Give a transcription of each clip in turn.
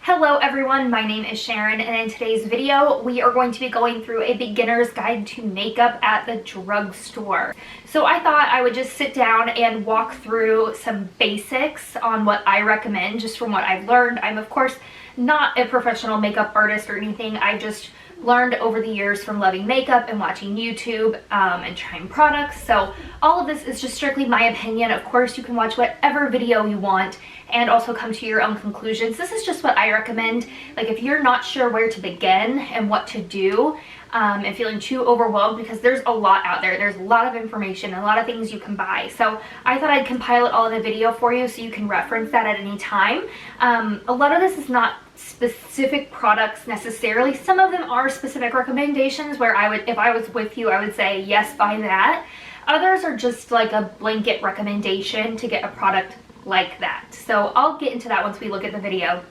Hello everyone, my name is Sharon, and in today's video we are going to be going through a beginner's guide to makeup at the drugstore. So I thought I would just sit down and walk through some basics on what I recommend just from what I've learned. I'm of course not a professional makeup artist or anything. I just learned over the years from loving makeup and watching YouTube and trying products. So all of this is just strictly my opinion. Of course, you can watch whatever video you want and also come to your own conclusions. This is just what I recommend. Like if you're not sure where to begin and what to do and feeling too overwhelmed, because there's a lot out there. There's a lot of information, a lot of things you can buy. So I thought I'd compile it all in a video for you so you can reference that at any time. A lot of this is not specific products necessarily. Some of them are specific recommendations where I would, if I was with you, I would say yes, buy that. Others are just like a blanket recommendation to get a product like that. So I'll get into that once we look at the video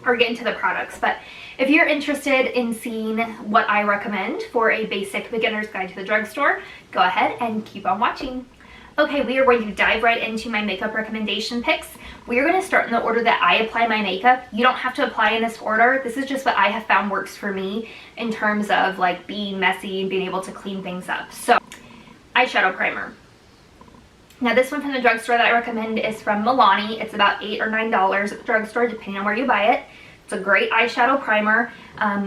or get into the products. But if you're interested in seeing what I recommend for a basic beginner's guide to the drugstore, go ahead and keep on watching. Okay, we are going to dive right into my makeup recommendation picks. We are going to start in the order that I apply my makeup. You don't have to apply in this order. This is just what I have found works for me in terms of like being messy and being able to clean things up. So, eyeshadow primer. Now this one from the drugstore that I recommend is from Milani. It's about $8 or $9 at the drugstore depending on where you buy it. It's a great eyeshadow primer.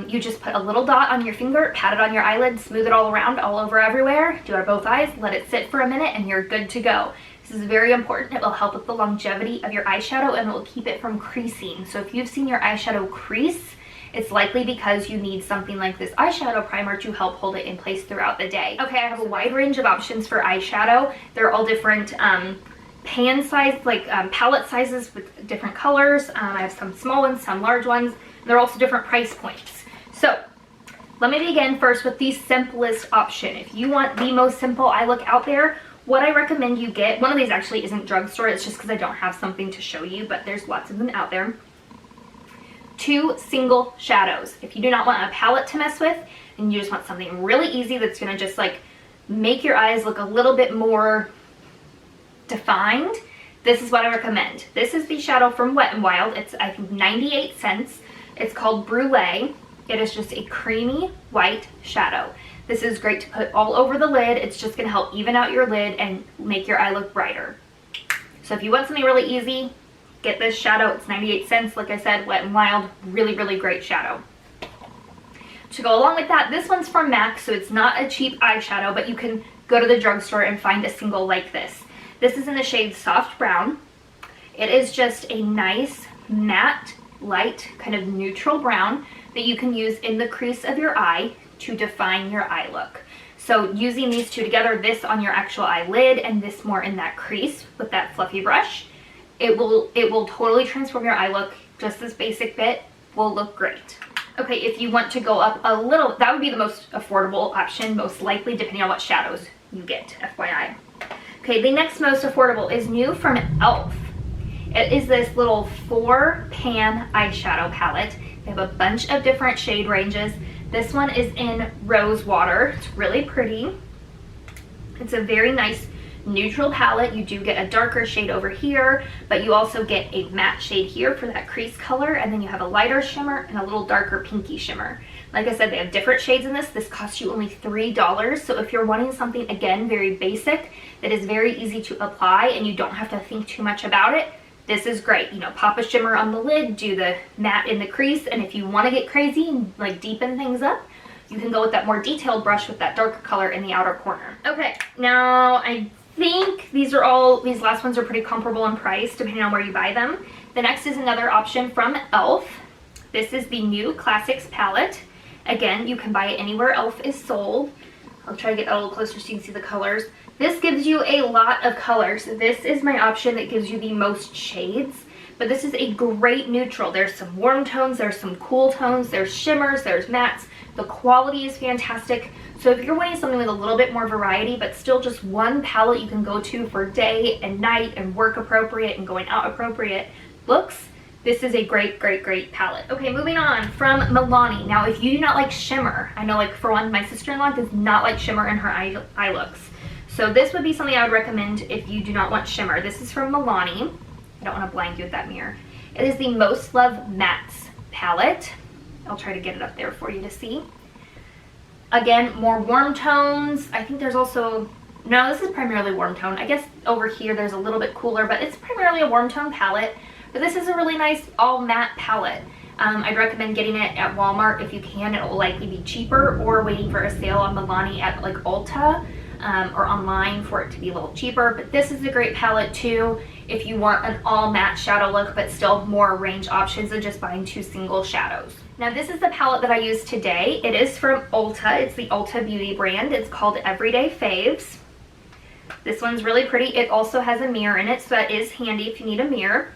You just put a little dot on your finger, pat it on your eyelid, smooth it all around, all over everywhere. Do it on both eyes, let it sit for a minute, and you're good to go. This is very important. It will help with the longevity of your eyeshadow and it will keep it from creasing. So if you've seen your eyeshadow crease, it's likely because you need something like this eyeshadow primer to help hold it in place throughout the day. Okay, I have a wide range of options for eyeshadow. They're all different pan size, like palette sizes with different colors. I have some small ones, some large ones. They're also different price points. So let me begin first with the simplest option. If you want the most simple eye look out there, what I recommend you get, one of these actually isn't drugstore, it's just because I don't have something to show you, but there's lots of them out there. 2 single shadows. If you do not want a palette to mess with and you just want something really easy that's going to just like make your eyes look a little bit more defined, this is what I recommend. This is the shadow from Wet n Wild. It's I think 98 cents. It's called Brulee. It is just a creamy white shadow. This is great to put all over the lid. It's just going to help even out your lid and make your eye look brighter. So if you want something really easy, get this shadow. It's 98 cents. Like I said, Wet n Wild, really, really great shadow. To go along with that, this one's from MAC, so it's not a cheap eyeshadow, but you can go to the drugstore and find a single like this. This is in the shade Soft Brown. It is just a nice, matte, light, kind of neutral brown that you can use in the crease of your eye to define your eye look. So using these two together, this on your actual eyelid and this more in that crease with that fluffy brush, it will totally transform your eye look. Just this basic bit will look great. Okay, if you want to go up a little, that would be the most affordable option, most likely, depending on what shadows you get, FYI. Okay, the next most affordable is new from e.l.f. It is this little 4-pan eyeshadow palette. They have a bunch of different shade ranges. This one is in Rose Water. It's really pretty. It's a very nice neutral palette. You do get a darker shade over here, but you also get a matte shade here for that crease color, and then you have a lighter shimmer and a little darker pinky shimmer. Like I said, they have different shades in this. This costs you only $3, so if you're wanting something, again, very basic, that is very easy to apply and you don't have to think too much about it, this is great. You know, pop a shimmer on the lid, do the matte in the crease, and if you want to get crazy and like deepen things up, you can go with that more detailed brush with that darker color in the outer corner. Okay, now I think these last ones are pretty comparable in price depending on where you buy them. The next is another option from e.l.f. This is the new Classics palette. Again, you can buy it anywhere e.l.f. is sold. I'll try to get that a little closer so you can see the colors. This gives you a lot of colors. This is my option that gives you the most shades, but this is a great neutral. There's some warm tones, there's some cool tones, there's shimmers, there's mattes. The quality is fantastic. So if you're wanting something with a little bit more variety, but still just one palette you can go to for day and night and work appropriate and going out appropriate looks, this is a great, great, great palette. Okay, moving on from Milani. Now, if you do not like shimmer, I know like for one, my sister-in-law does not like shimmer in her eye looks. So this would be something I would recommend if you do not want shimmer. This is from Milani. I don't want to blind you with that mirror. It is the Most Love Mattes palette. I'll try to get it up there for you to see. Again, more warm tones. I think there's also, no, this is primarily warm tone. I guess over here there's a little bit cooler, but it's primarily a warm tone palette. But this is a really nice all matte palette. I'd recommend getting it at Walmart if you can. It will likely be cheaper, or waiting for a sale on Milani at like Ulta or online for it to be a little cheaper. But this is a great palette too if you want an all matte shadow look, but still more range options than just buying 2 single shadows. Now this is the palette that I used today. It is from Ulta. It's the Ulta Beauty brand. It's called Everyday Faves. This one's really pretty. It also has a mirror in it, so that is handy if you need a mirror.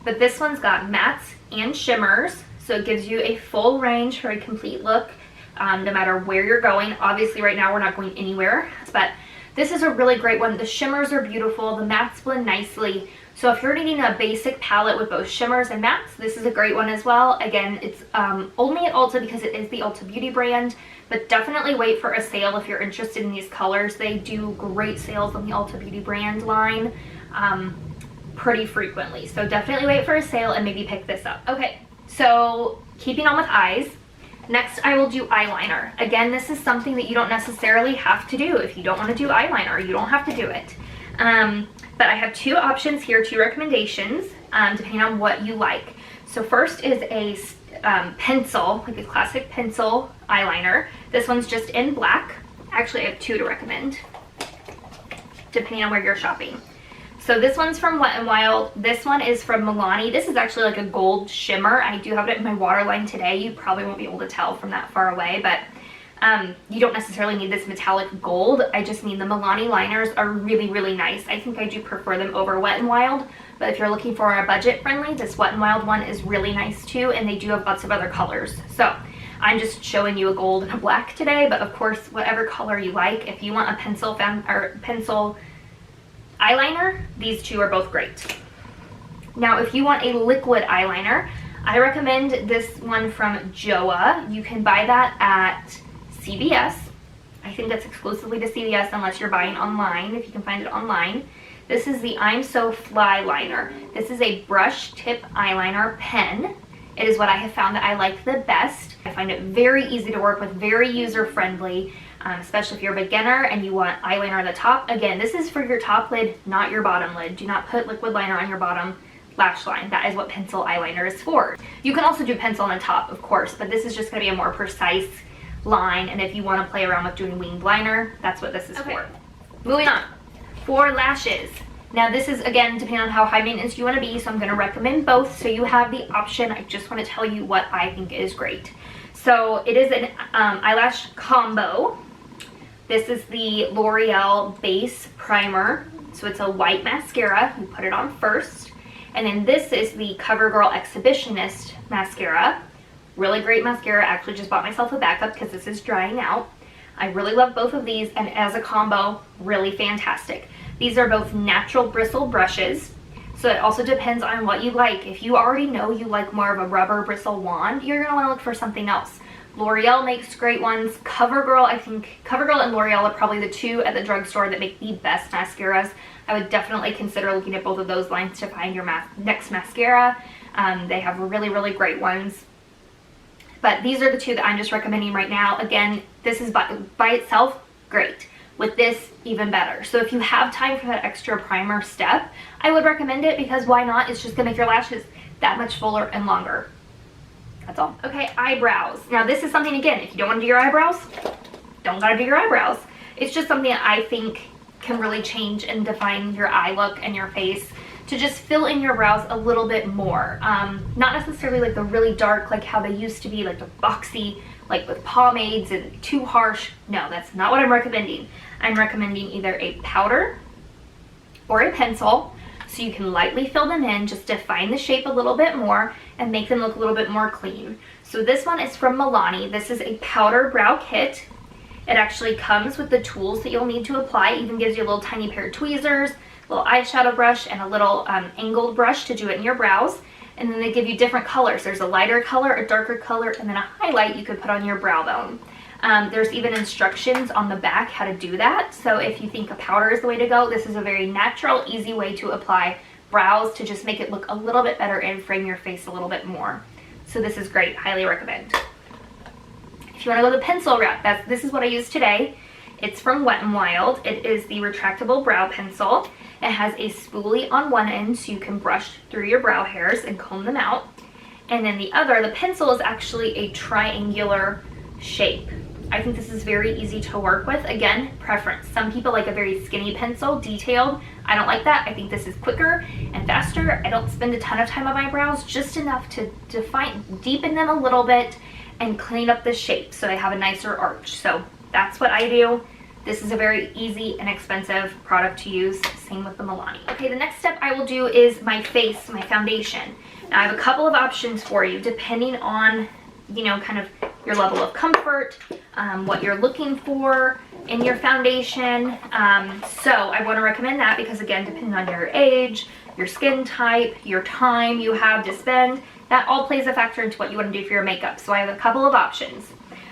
But this one's got mattes and shimmers, so it gives you a full range for a complete look, no matter where you're going. Obviously right now we're not going anywhere, but this is a really great one. The shimmers are beautiful, the mattes blend nicely. So if you're needing a basic palette with both shimmers and mattes, this is a great one as well. Again, it's only at Ulta because it is the Ulta Beauty brand, but definitely wait for a sale if you're interested in these colors. They do great sales on the Ulta Beauty brand line pretty frequently. So definitely wait for a sale and maybe pick this up. Okay, so keeping on with eyes, next I will do eyeliner. Again, this is something that you don't necessarily have to do. If you don't want to do eyeliner, you don't have to do it. But I have 2 options here, 2 recommendations, depending on what you like. So first is a pencil, like a classic pencil eyeliner. This one's just in black. Actually, I have 2 to recommend, depending on where you're shopping. So this one's from Wet n Wild. This one is from Milani. This is actually like a gold shimmer. I do have it in my waterline today. You probably won't be able to tell from that far away, but you don't necessarily need this metallic gold. I just mean the Milani liners are really, really nice. I think I do prefer them over Wet n Wild, but if you're looking for a budget friendly, this Wet n Wild one is really nice too, and they do have lots of other colors. So I'm just showing you a gold and a black today, but of course, whatever color you like. If you want a pencil eyeliner, these 2 are both great. Now, if you want a liquid eyeliner, I recommend this one from Joa. You can buy that at CVS. I think that's exclusively to CVS unless you're buying online, if you can find it online. This is the I'm So Fly liner. This is a brush tip eyeliner pen. It is what I have found that I like the best. I find it very easy to work with, very user friendly. Especially if you're a beginner and you want eyeliner on the top. Again, this is for your top lid, not your bottom lid. Do not put liquid liner on your bottom lash line. That is what pencil eyeliner is for. You can also do pencil on the top, of course, but this is just going to be a more precise line. And if you want to play around with doing winged liner, that's what this is for. Moving on. For lashes. Now this is, again, depending on how high maintenance you want to be, so I'm going to recommend both so you have the option. I just want to tell you what I think is great. So it is an eyelash combo. This is the L'Oreal Base Primer. So it's a white mascara. You put it on first. And then this is the CoverGirl Exhibitionist mascara. Really great mascara. I actually just bought myself a backup because this is drying out. I really love both of these, and as a combo, really fantastic. These are both natural bristle brushes. So it also depends on what you like. If you already know you like more of a rubber bristle wand, you're going to want to look for something else. L'Oreal makes great ones. CoverGirl, I think CoverGirl and L'Oreal are probably the 2 at the drugstore that make the best mascaras. I would definitely consider looking at both of those lines to find your next mascara. They have really, really great ones. But these are the 2 that I'm just recommending right now. Again, this is by itself, great. With this, even better. So if you have time for that extra primer step, I would recommend it, because why not? It's just gonna make your lashes that much fuller and longer. That's all. Okay, eyebrows. Now this is something, again, if you don't want to do your eyebrows, don't gotta do your eyebrows. It's just something that I think can really change and define your eye look and your face, to just fill in your brows a little bit more. Not necessarily like the really dark, like how they used to be, like the boxy, like with pomades and too harsh. No, that's not what I'm recommending. I'm recommending either a powder or a pencil, so you can lightly fill them in, just define the shape a little bit more and make them look a little bit more clean. So this one is from Milani. This is a powder brow kit. It actually comes with the tools that you'll need to apply. It even gives you a little tiny pair of tweezers, a little eyeshadow brush, and a little angled brush to do it in your brows. And then they give you different colors. There's a lighter color, a darker color, and then a highlight you could put on your brow bone. There's even instructions on the back how to do that. So if you think a powder is the way to go, this is a very natural, easy way to apply brows to just make it look a little bit better and frame your face a little bit more. So this is great, highly recommend. If you want to go the pencil route, this is what I use today. It's from Wet n Wild. It is the retractable brow pencil. It has a spoolie on one end so you can brush through your brow hairs and comb them out. And then the pencil is actually a triangular shape. I think this is very easy to work with. Again, preference. Some people like a very skinny pencil, detailed. I don't like that. I think this is quicker and faster. I don't spend a ton of time on my brows, just enough to deepen them a little bit and clean up the shape so they have a nicer arch. So that's what I do. This is a very easy and expensive product to use. Same with the Milani. Okay, the next step I will do is my face, my foundation. Now I have a couple of options for you depending on, you know, kind of your level of comfort, what you're looking for in your foundation. So I want to recommend that because, again, depending on your age, your skin type, your time you have to spend, that all plays a factor into what you want to do for your makeup. So I have a couple of options.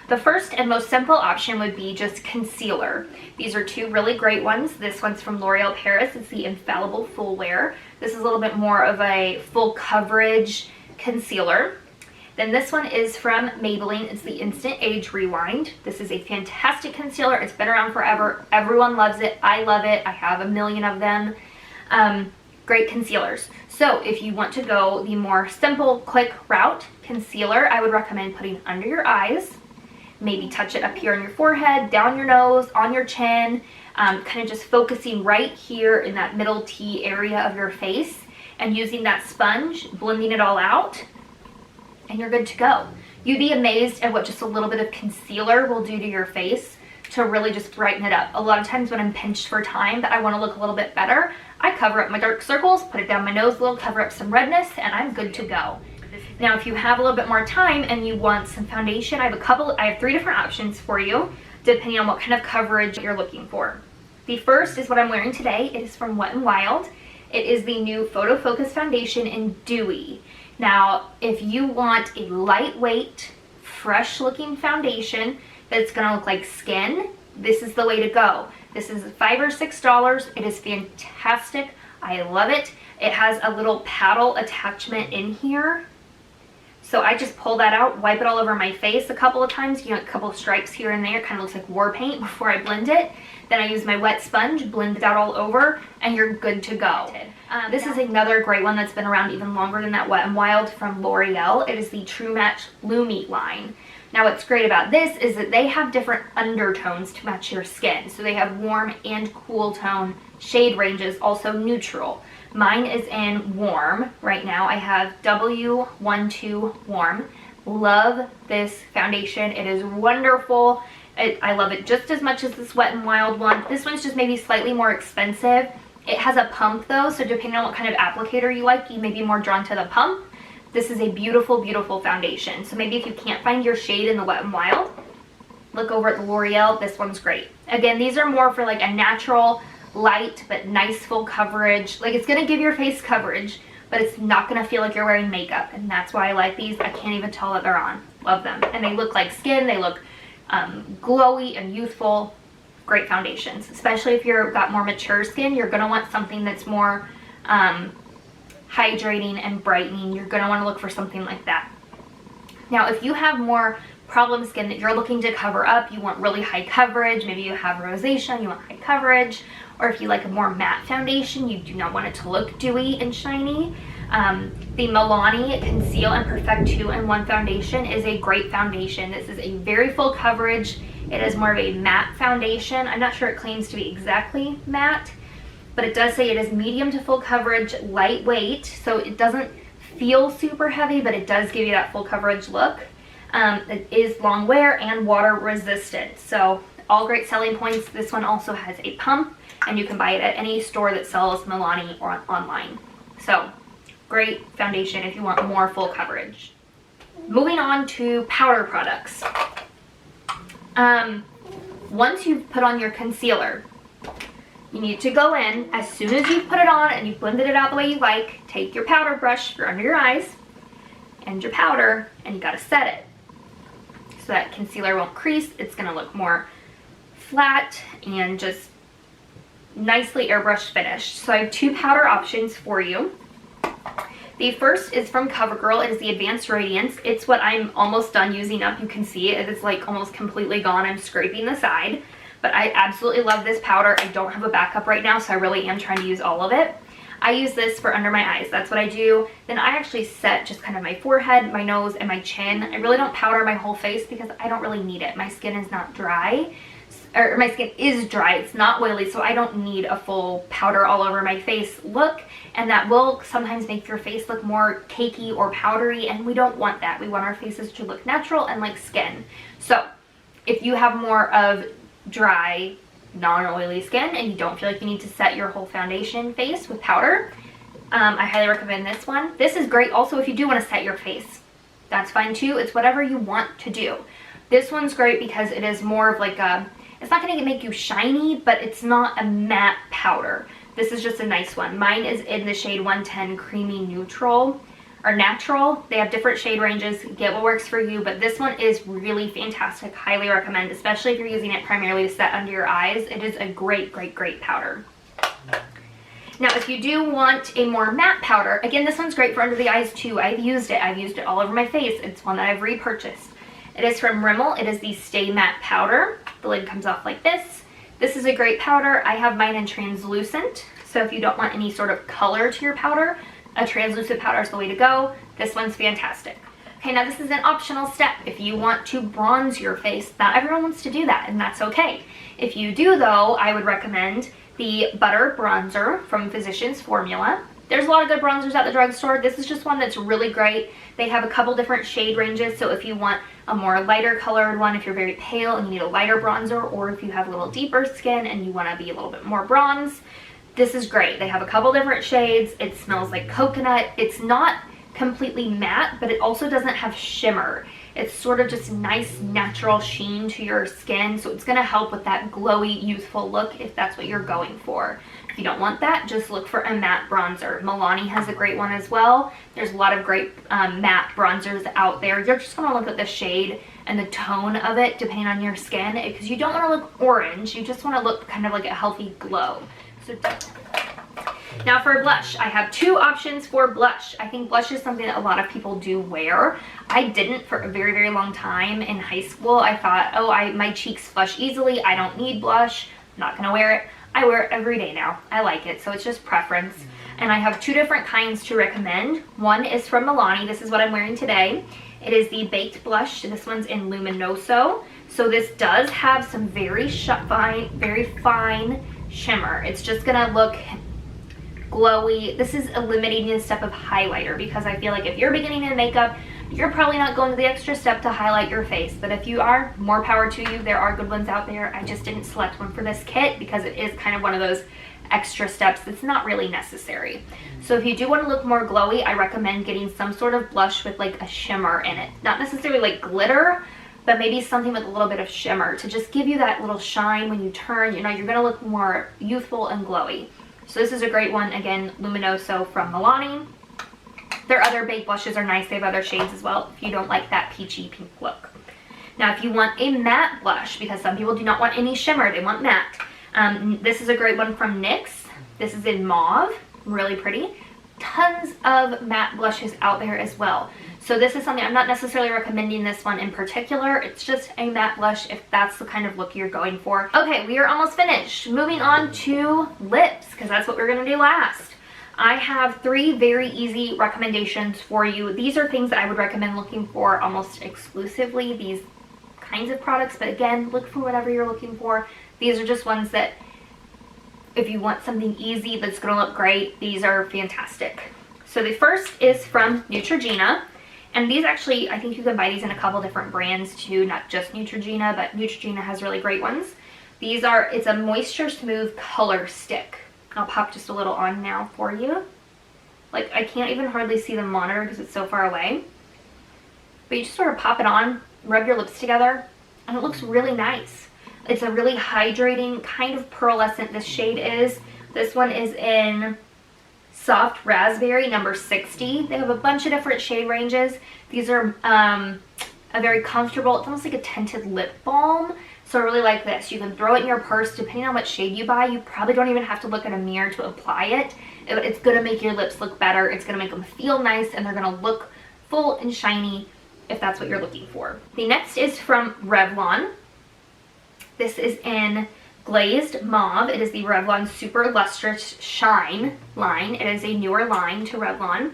The first and most simple option would be just concealer. These are two really great ones. This one's from L'Oreal Paris. It's the Infallible Full Wear. This is a little bit more of a full coverage concealer. Then this one is from Maybelline. It's the Instant Age Rewind. This is a fantastic concealer. It's been around forever. Everyone loves it. I love it. I have a million of them. Great concealers. So if you want to go the more simple, quick route, concealer, I would recommend putting under your eyes. Maybe touch it up here on your forehead, down your nose, on your chin, kind of just focusing right here in that middle T area of your face and using that sponge, blending it all out, and you're good to go. You'd be amazed at what just a little bit of concealer will do to your face to really just brighten it up. A lot of times when I'm pinched for time that I want to look a little bit better, I cover up my dark circles, put it down my nose a little, cover up some redness, and I'm good to go. Now, if you have a little bit more time and you want some foundation, I have 3 different options for you, depending on what kind of coverage you're looking for. The first is what I'm wearing today. It is from Wet n Wild. It is the new Photo Focus Foundation in Dewy. Now, if you want a lightweight, fresh looking foundation that's gonna look like skin, this is the way to go. This is $5 or $6. It is fantastic. I love it. It has a little paddle attachment in here. So I just pull that out, wipe it all over my face a couple of times, you know, a couple of stripes here and there, kind of looks like war paint before I blend it. Then I use my wet sponge, blend it out all over, and you're good to go. This is another great one that's been around even longer than that Wet n Wild from L'Oreal. It is the True Match Lumi line. Now what's great about this is that they have different undertones to match your skin. So they have warm and cool tone shade ranges, also neutral. Mine is in warm right now. I have W12 warm. Love this foundation. It is wonderful. I love it just as much as this Wet n Wild one. This one's just maybe slightly more expensive. It has a pump though, so depending on what kind of applicator you like, you may be more drawn to the pump. This is a beautiful, beautiful foundation. So maybe if you can't find your shade in the Wet n Wild, look over at the L'Oreal. This one's great. Again, these are more for like a natural, light, but nice full coverage. Like, it's gonna give your face coverage, but it's not gonna feel like you're wearing makeup. And that's why I like these. I can't even tell that they're on. Love them. And they look like skin. They look glowy and youthful. Great foundations, especially if you've got more mature skin. You're gonna want something that's more hydrating and brightening. You're gonna want to look for something like that. Now, if you have more problem skin that you're looking to cover up, you want really high coverage, maybe you have rosacea, you want high coverage, or if you like a more matte foundation, you do not want it to look dewy and shiny, the Milani Conceal and Perfect 2-in-1 foundation is a great foundation. This is a very full coverage. It is more of a matte foundation. I'm not sure it claims to be exactly matte, but it does say it is medium to full coverage, lightweight, so it doesn't feel super heavy, but it does give you that full coverage look. It is long wear and water resistant, so all great selling points. This one also has a pump, and you can buy it at any store that sells Milani or online. So great foundation if you want more full coverage. Moving on to powder products. Once you've put on your concealer, you need to go in, as soon as you've put it on and you've blended it out the way you like, take your powder brush for under your eyes and your powder, and you gotta set it so that concealer won't crease. It's gonna look more flat and just nicely airbrushed finish. So I have two powder options for you. The first is from CoverGirl. It is the Advanced Radiance. It's what I'm almost done using up. You can see it is like almost completely gone. I'm scraping the side, but I absolutely love this powder. I don't have a backup right now, so I really am trying to use all of it. I use this for under my eyes. That's what I do. Then I actually set just kind of my forehead, my nose, and my chin. I really don't powder my whole face because I don't really need it. My skin is not dry. Or my skin is dry, it's not oily, so I don't need a full powder all over my face look, and that will sometimes make your face look more cakey or powdery, and we don't want that. We want our faces to look natural and like skin. So if you have more of dry, non-oily skin and you don't feel like you need to set your whole foundation face with powder, I highly recommend this one. This is great also if you do want to set your face. That's fine too. It's whatever you want to do. This one's great because it is more of like a, it's not going to make you shiny, but it's not a matte powder. This is just a nice one. Mine is in the shade 110 Creamy Neutral or Natural. They have different shade ranges. Get what works for you, but this one is really fantastic. Highly recommend, especially if you're using it primarily to set under your eyes. It is a great, great, great powder. Now, if you do want a more matte powder, again, this one's great for under the eyes too. I've used it. I've used it all over my face. It's one that I've repurchased. It is from Rimmel. It is the Stay Matte Powder. The lid comes off like this. This is a great powder. I have mine in translucent, so if you don't want any sort of color to your powder, a translucent powder is the way to go. This one's fantastic. Okay, now this is an optional step. If you want to bronze your face, not everyone wants to do that, and that's okay. If you do though, I would recommend the Butter Bronzer from Physicians Formula. There's a lot of good bronzers at the drugstore. This is just one that's really great. They have a couple different shade ranges, so if you want a more lighter colored one, if you're very pale and you need a lighter bronzer, or if you have a little deeper skin and you want to be a little bit more bronze, this is great. They have a couple different shades. It smells like coconut. It's not completely matte, but it also doesn't have shimmer. It's sort of just nice natural sheen to your skin, so it's going to help with that glowy, youthful look if that's what you're going for. If you don't want that, just look for a matte bronzer. Milani has a great one as well. There's a lot of great matte bronzers out there. You're just going to look at the shade and the tone of it depending on your skin, because you don't want to look orange. You just want to look kind of like a healthy glow. So now for blush, I have two options for blush. I think blush is something that a lot of people do wear. I didn't for a very, very long time in high school. I thought, oh, my cheeks flush easily. I don't need blush. I'm not going to wear it. I wear it every day now. I like it, so it's just preference. And I have two different kinds to recommend. One is from Milani. This is what I'm wearing today. It is the Baked Blush. This one's in Luminoso. So this does have some very fine shimmer. It's just going to look glowy. This is eliminating the step of highlighter, because I feel like if you're beginning in makeup, you're probably not going to the extra step to highlight your face. But if you are, more power to you. There are good ones out there. I just didn't select one for this kit because it is kind of one of those extra steps that's not really necessary. So if you do want to look more glowy, I recommend getting some sort of blush with like a shimmer in it. Not necessarily like glitter, but maybe something with a little bit of shimmer to just give you that little shine when you turn. You know, you're going to look more youthful and glowy. So this is a great one. Again, Luminoso from Milani. Their other baked blushes are nice. They have other shades as well if you don't like that peachy pink look. Now, if you want a matte blush, because some people do not want any shimmer, they want matte. This is a great one from NYX. This is in mauve, really pretty. Tons of matte blushes out there as well. So this is something, I'm not necessarily recommending this one in particular. It's just a matte blush if that's the kind of look you're going for. Okay, we are almost finished. Moving on to lips, because that's what we're going to do last. I have three very easy recommendations for you. These are things that I would recommend looking for almost exclusively, these kinds of products. But again, look for whatever you're looking for. These are just ones that if you want something easy that's going to look great, these are fantastic. So the first is from Neutrogena. And these actually, I think you can buy these in a couple different brands too, not just Neutrogena, but Neutrogena has really great ones. These are, it's a Moisture Smooth Color Stick. I'll pop just a little on now for you. Like, I can't even hardly see the monitor because it's so far away. But you just sort of pop it on, rub your lips together, and it looks really nice. It's a really hydrating, kind of pearlescent, this shade is. This one is in Soft Raspberry, number 60. They have a bunch of different shade ranges. These are a very comfortable, it's almost like a tinted lip balm. So I really like this. You can throw it in your purse. Depending on what shade you buy, you probably don't even have to look in a mirror to apply it. It's going to make your lips look better. It's going to make them feel nice, and they're going to look full and shiny if that's what you're looking for. The next is from Revlon. This is in Glazed Mauve. It is the Revlon Super Lustrous Shine line. It is a newer line to Revlon.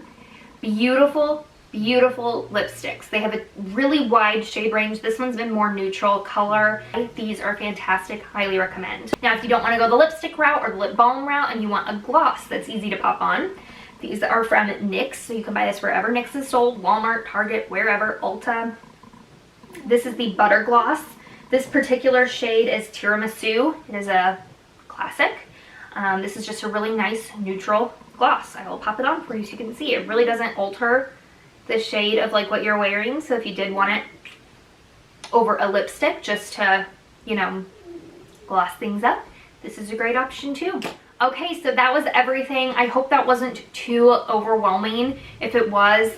Beautiful, beautiful lipsticks. They have a really wide shade range. This one's been more neutral color. These are fantastic. Highly recommend. Now, if you don't want to go the lipstick route or the lip balm route and you want a gloss that's easy to pop on, these are from NYX, so you can buy this wherever NYX is sold, Walmart, Target, wherever, Ulta. This is the Butter Gloss. This particular shade is Tiramisu. It is a classic. This is just a really nice neutral gloss. I will pop it on for you so you can see. It really doesn't alter the shade of like what you're wearing, so if you did want it over a lipstick just to, you know, gloss things up, this is a great option too. Okay, so that was everything. I hope that wasn't too overwhelming. If it was,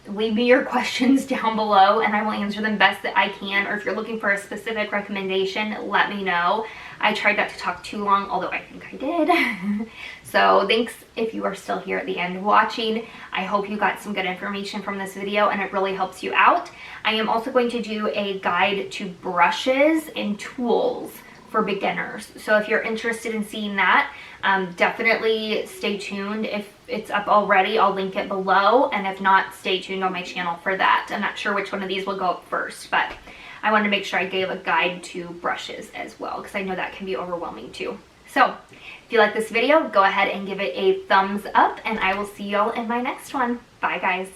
leave me your questions down below and I will answer them best that I can. Or if you're looking for a specific recommendation, let me know. I tried not to talk too long, although I think I did. So thanks if you are still here at the end watching. I hope you got some good information from this video and it really helps you out. I am also going to do a guide to brushes and tools for beginners. So if you're interested in seeing that, definitely stay tuned. If it's up already, I'll link it below, and if not, stay tuned on my channel for that. I'm not sure which one of these will go up first, but I wanted to make sure I gave a guide to brushes as well, because I know that can be overwhelming too. So if you like this video, go ahead and give it a thumbs up, and I will see y'all in my next one. Bye guys.